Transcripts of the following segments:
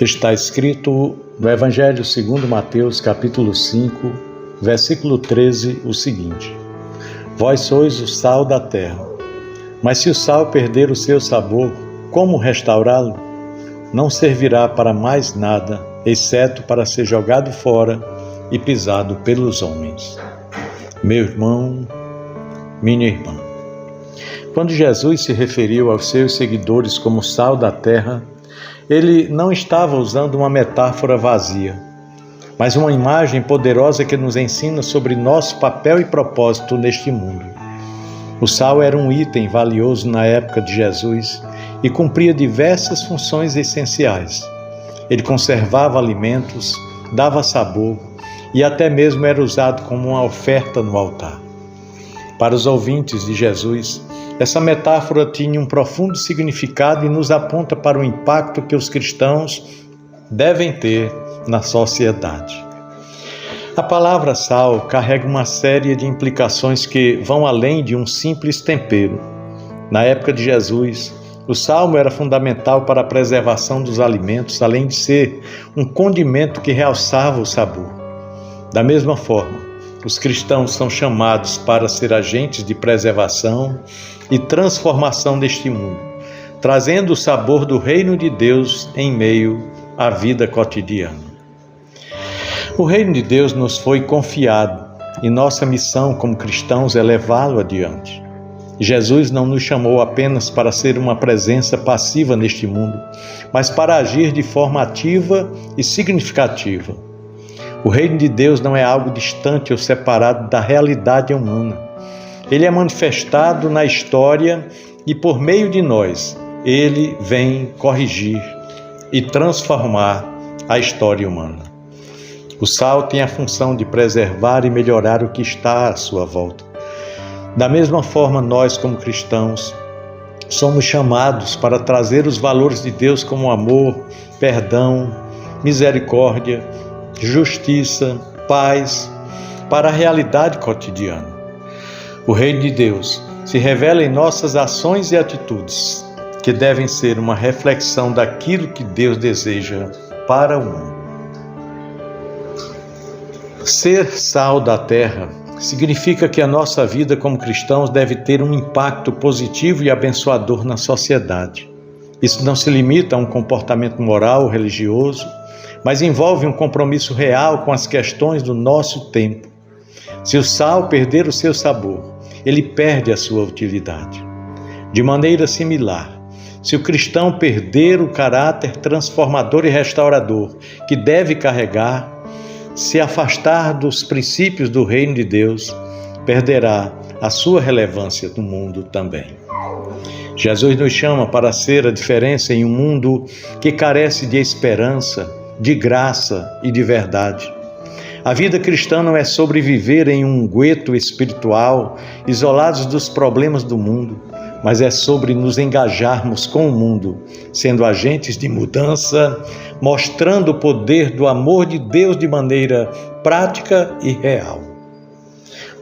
Está escrito no Evangelho segundo Mateus, capítulo 5, versículo 13, o seguinte: Vós sois o sal da terra, mas se o sal perder o seu sabor, como restaurá-lo? Não servirá para mais nada, exceto para ser jogado fora e pisado pelos homens. Meu irmão, minha irmã, quando Jesus se referiu aos seus seguidores como sal da terra, ele não estava usando uma metáfora vazia, mas uma imagem poderosa que nos ensina sobre nosso papel e propósito neste mundo. O sal era um item valioso na época de Jesus e cumpria diversas funções essenciais. Ele conservava alimentos, dava sabor e até mesmo era usado como uma oferta no altar. Para os ouvintes de Jesus, essa metáfora tinha um profundo significado e nos aponta para o impacto que os cristãos devem ter na sociedade. A palavra sal carrega uma série de implicações que vão além de um simples tempero. Na época de Jesus, o sal era fundamental para a preservação dos alimentos, além de ser um condimento que realçava o sabor. Da mesma forma, os cristãos são chamados para ser agentes de preservação e transformação deste mundo, trazendo o sabor do reino de Deus em meio à vida cotidiana. O reino de Deus nos foi confiado e nossa missão como cristãos é levá-lo adiante. Jesus não nos chamou apenas para ser uma presença passiva neste mundo, mas para agir de forma ativa e significativa. O reino de Deus não é algo distante ou separado da realidade humana. Ele é manifestado na história e, por meio de nós, ele vem corrigir e transformar a história humana. O sal tem a função de preservar e melhorar o que está à sua volta. Da mesma forma, nós, como cristãos, somos chamados para trazer os valores de Deus como amor, perdão, misericórdia, justiça, paz, para a realidade cotidiana. O reino de Deus se revela em nossas ações e atitudes, que devem ser uma reflexão daquilo que Deus deseja para o mundo. Ser sal da terra significa que a nossa vida como cristãos deve ter um impacto positivo e abençoador na sociedade. Isso não se limita a um comportamento moral ou religioso, mas envolve um compromisso real com as questões do nosso tempo. Se o sal perder o seu sabor, ele perde a sua utilidade. De maneira similar, se o cristão perder o caráter transformador e restaurador que deve carregar, se afastar dos princípios do reino de Deus, perderá a sua relevância no mundo também. Jesus nos chama para ser a diferença em um mundo que carece de esperança, de graça e de verdade. A vida cristã não é sobre viver em um gueto espiritual, isolados dos problemas do mundo, mas é sobre nos engajarmos com o mundo, sendo agentes de mudança, mostrando o poder do amor de Deus de maneira prática e real.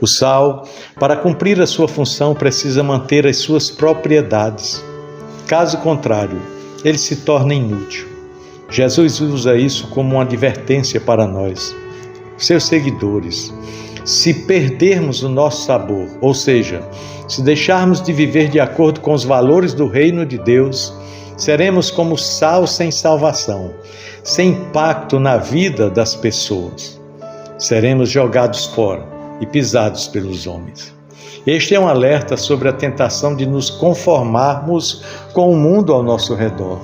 O sal, para cumprir a sua função, precisa manter as suas propriedades. Caso contrário, ele se torna inútil. Jesus usa isso como uma advertência para nós, seus seguidores. Se perdermos o nosso sabor, ou seja, se deixarmos de viver de acordo com os valores do reino de Deus, seremos como sal sem salvação, sem impacto na vida das pessoas. Seremos jogados fora e pisados pelos homens. Este é um alerta sobre a tentação de nos conformarmos com o mundo ao nosso redor.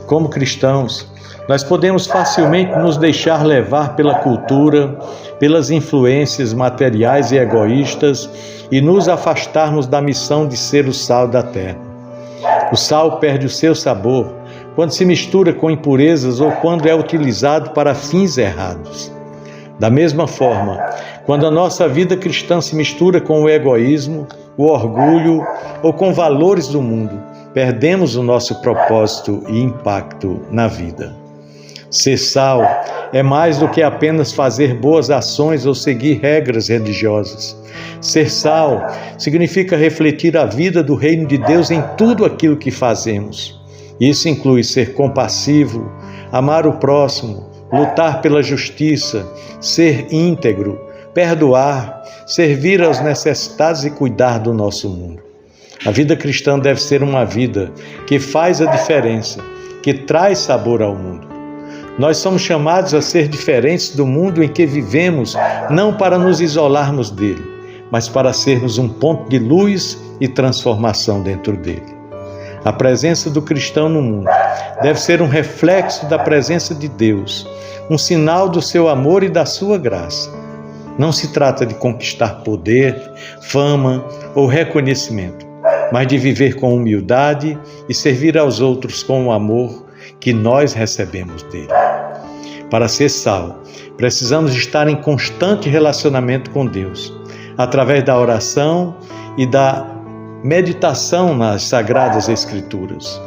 Como cristãos, nós podemos facilmente nos deixar levar pela cultura, pelas influências materiais e egoístas e nos afastarmos da missão de ser o sal da terra. O sal perde o seu sabor quando se mistura com impurezas ou quando é utilizado para fins errados. Da mesma forma, quando a nossa vida cristã se mistura com o egoísmo, o orgulho ou com valores do mundo, perdemos o nosso propósito e impacto na vida. Ser sal é mais do que apenas fazer boas ações ou seguir regras religiosas. Ser sal significa refletir a vida do reino de Deus em tudo aquilo que fazemos. Isso inclui ser compassivo, amar o próximo, lutar pela justiça, ser íntegro, perdoar, servir aos necessitados e cuidar do nosso mundo. A vida cristã deve ser uma vida que faz a diferença, que traz sabor ao mundo. Nós somos chamados a ser diferentes do mundo em que vivemos, não para nos isolarmos dele, mas para sermos um ponto de luz e transformação dentro dele. A presença do cristão no mundo deve ser um reflexo da presença de Deus, um sinal do seu amor e da sua graça. Não se trata de conquistar poder, fama ou reconhecimento, mas de viver com humildade e servir aos outros com o amor que nós recebemos dele. Para ser sal, precisamos estar em constante relacionamento com Deus, através da oração e da meditação nas Sagradas Escrituras.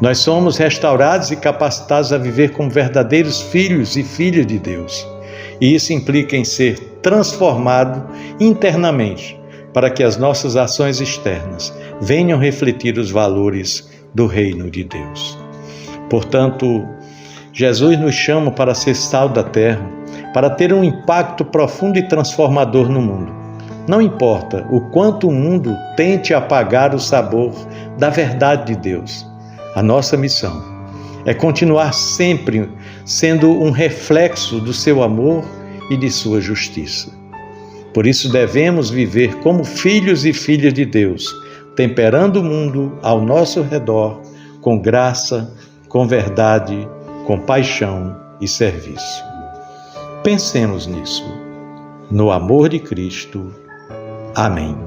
Nós somos restaurados e capacitados a viver como verdadeiros filhos e filhas de Deus. E isso implica em ser transformado internamente, para que as nossas ações externas venham refletir os valores do reino de Deus. Portanto, Jesus nos chama para ser sal da terra, para ter um impacto profundo e transformador no mundo. Não importa o quanto o mundo tente apagar o sabor da verdade de Deus. A nossa missão é continuar sempre sendo um reflexo do seu amor e de sua justiça. Por isso devemos viver como filhos e filhas de Deus, temperando o mundo ao nosso redor com graça, com verdade, com paixão e serviço. Pensemos nisso. No amor de Cristo. Amém.